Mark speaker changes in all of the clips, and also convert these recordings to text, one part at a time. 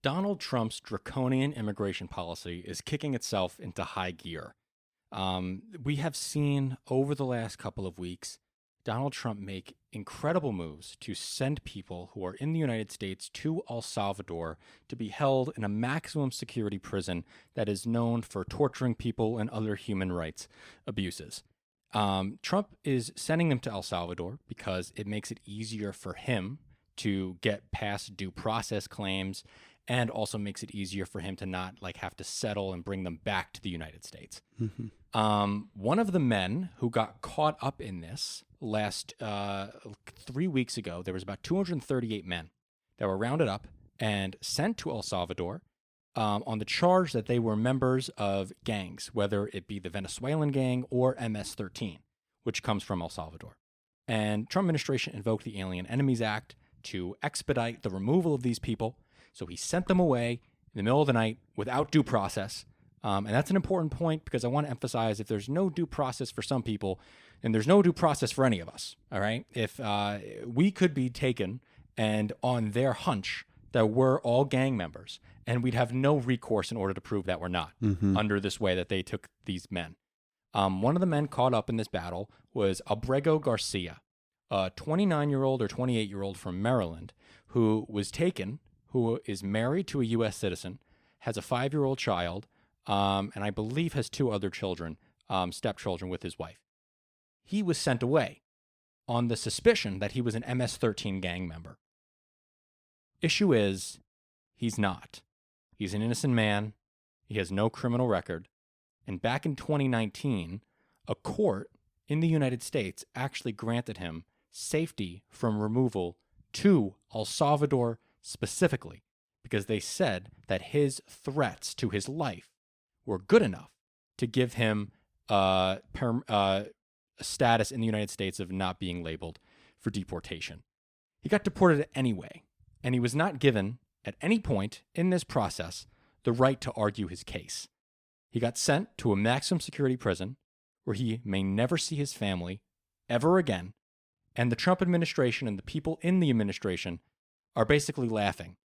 Speaker 1: Donald Trump's draconian immigration policy is kicking itself into high gear. We have seen over the last couple of weeks Donald Trump make incredible moves to send people who are in the United States to El Salvador to be held in a maximum security prison that is known for torturing people and other human rights abuses. Trump is sending them to El Salvador because it makes it easier for him to get past due process claims, and also makes it easier for him to not have to settle and bring them back to the United States.
Speaker 2: Mm-hmm.
Speaker 1: One of the men who got caught up in this last 3 weeks ago, there was about 238 men that were rounded up and sent to El Salvador on the charge that they were members of gangs, whether it be the Venezuelan gang or MS-13, which comes from El Salvador. And Trump administration invoked the Alien Enemies Act to expedite the removal of these people. So he sent them away in the middle of the night without due process. And that's an important point because I want to emphasize if there's no due process for some people, then there's no due process for any of us. All right. If we could be taken and on their hunch that we're all gang members, and we'd have no recourse in order to prove that we're not under this way that they took these men. One of the men caught up in this battle was Abrego Garcia, a 29-year-old or 28-year-old from Maryland who was taken, who is married to a U.S. citizen, has a 5-year-old child, and I believe has 2 other children, stepchildren with his wife. He was sent away on the suspicion that he was an MS-13 gang member. Issue is, he's not. He's an innocent man. He has no criminal record. And back in 2019, a court in the United States actually granted him safety from removal to El Salvador specifically, because they said that his threats to his life were good enough to give him a status in the United States of not being labeled for deportation. He got deported anyway, and he was not given, at any point in this process, the right to argue his case. He got sent to a maximum security prison where he may never see his family ever again, and the Trump administration and the people in the administration are basically laughing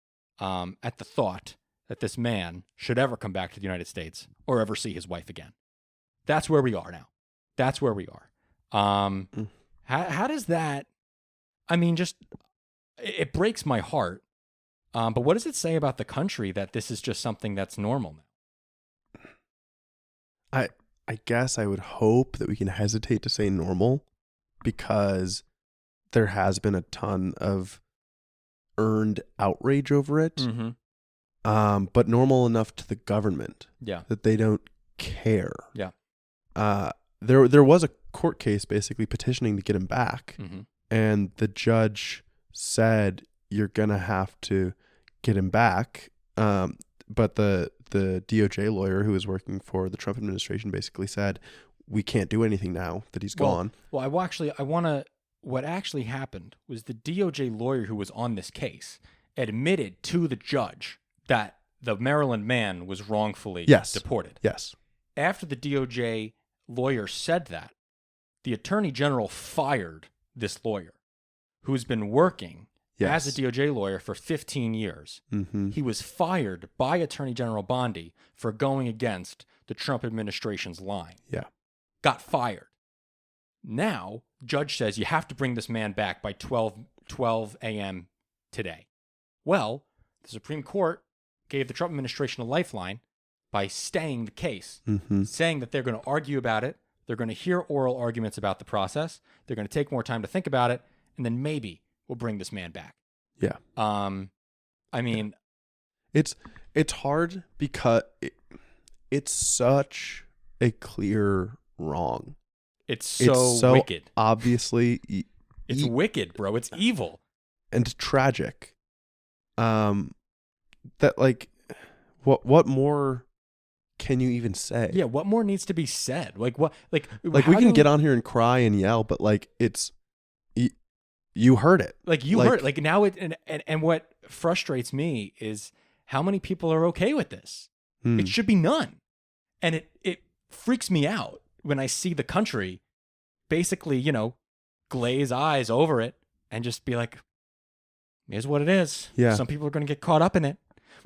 Speaker 1: at the thought that this man should ever come back to the United States or ever see his wife again. That's where we are now. That's where we are. How does that, it breaks my heart. But what does it say about the country that this is just something that's normal now?
Speaker 2: I guess I would hope that we can hesitate to say normal because there has been a ton of earned outrage over it.
Speaker 1: Mm-hmm.
Speaker 2: But normal enough to the government that they don't care.
Speaker 1: Yeah.
Speaker 2: There was a court case basically petitioning to get him back.
Speaker 1: Mm-hmm.
Speaker 2: And the judge said, you're going to have to get him back. But the DOJ lawyer who was working for the Trump administration basically said, we can't do anything now that he's gone.
Speaker 1: Well, what actually happened was the DOJ lawyer who was on this case admitted to the judge that the Maryland man was wrongfully deported.
Speaker 2: Yes.
Speaker 1: After the DOJ lawyer said that, the attorney general fired this lawyer who's been working as a DOJ lawyer for 15 years.
Speaker 2: Mm-hmm.
Speaker 1: He was fired by Attorney General Bondi for going against the Trump administration's line.
Speaker 2: Yeah.
Speaker 1: Got fired. Now, judge says you have to bring this man back by 12 a.m. today. Well, the Supreme Court gave the Trump administration a lifeline by staying the case, saying that they're going to argue about it, they're going to hear oral arguments about the process, they're going to take more time to think about it, and then maybe we'll bring this man back.
Speaker 2: Yeah. It's hard because it's such a clear wrong.
Speaker 1: It's so wicked.
Speaker 2: Obviously,
Speaker 1: it's wicked, bro. It's evil
Speaker 2: and tragic. That what more can you even say?
Speaker 1: Yeah, what more needs to be said? What?
Speaker 2: We can get on here and cry and yell, but it's you heard it.
Speaker 1: Heard it. Now and what frustrates me is how many people are okay with this. It should be none. And it freaks me out when I see the country basically, glaze eyes over it and just be like, here's what it is.
Speaker 2: Yeah.
Speaker 1: Some people are going to get caught up in it.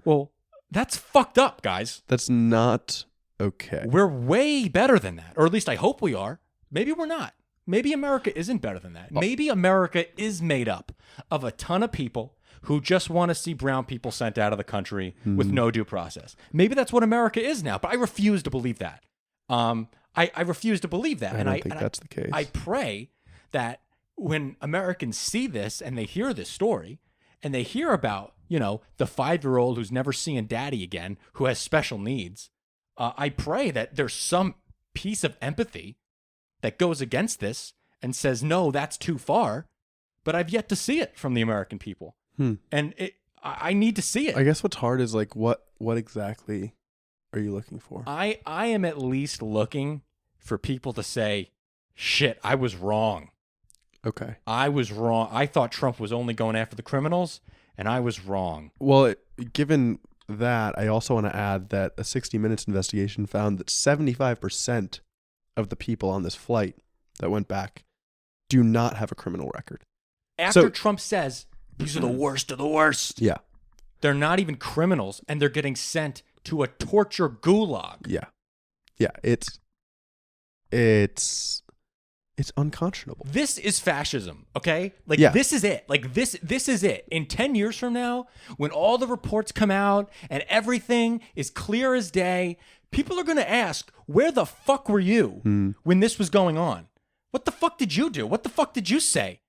Speaker 1: Well, that's fucked up, guys.
Speaker 2: That's not okay.
Speaker 1: We're way better than that. Or at least I hope we are. Maybe we're not. Maybe America isn't better than that. Maybe America is made up of a ton of people who just want to see brown people sent out of the country with no due process. Maybe that's what America is now, but I refuse to believe that. I refuse to believe that.
Speaker 2: I don't think that's the case.
Speaker 1: I pray that when Americans see this and they hear this story and they hear about, the 5-year-old who's never seeing daddy again, who has special needs, I pray that there's some piece of empathy that goes against this and says, no, that's too far. But I've yet to see it from the American people. And I need to see it.
Speaker 2: I guess what's hard is like, what exactly are you looking for?
Speaker 1: I am at least looking for people to say, shit, I was wrong.
Speaker 2: Okay.
Speaker 1: I was wrong. I thought Trump was only going after the criminals, and I was wrong.
Speaker 2: Well, given that, I also want to add that a 60 Minutes investigation found that 75% of the people on this flight that went back do not have a criminal record.
Speaker 1: After Trump says, these are the worst of the worst.
Speaker 2: Yeah.
Speaker 1: They're not even criminals, and they're getting sent to a torture gulag.
Speaker 2: Yeah. Yeah. It's unconscionable.
Speaker 1: This is fascism, okay? Like,
Speaker 2: Yeah.
Speaker 1: This is it. Like, this is it. In 10 years from now, when all the reports come out and everything is clear as day, people are going to ask, where the fuck were you when this was going on? What the fuck did you do? What the fuck did you say?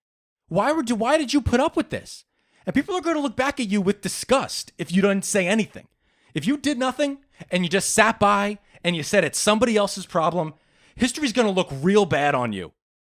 Speaker 1: Why did you put up with this? And people are going to look back at you with disgust if you didn't say anything. If you did nothing and you just sat by and you said it's somebody else's problem, history's going to look real bad on you.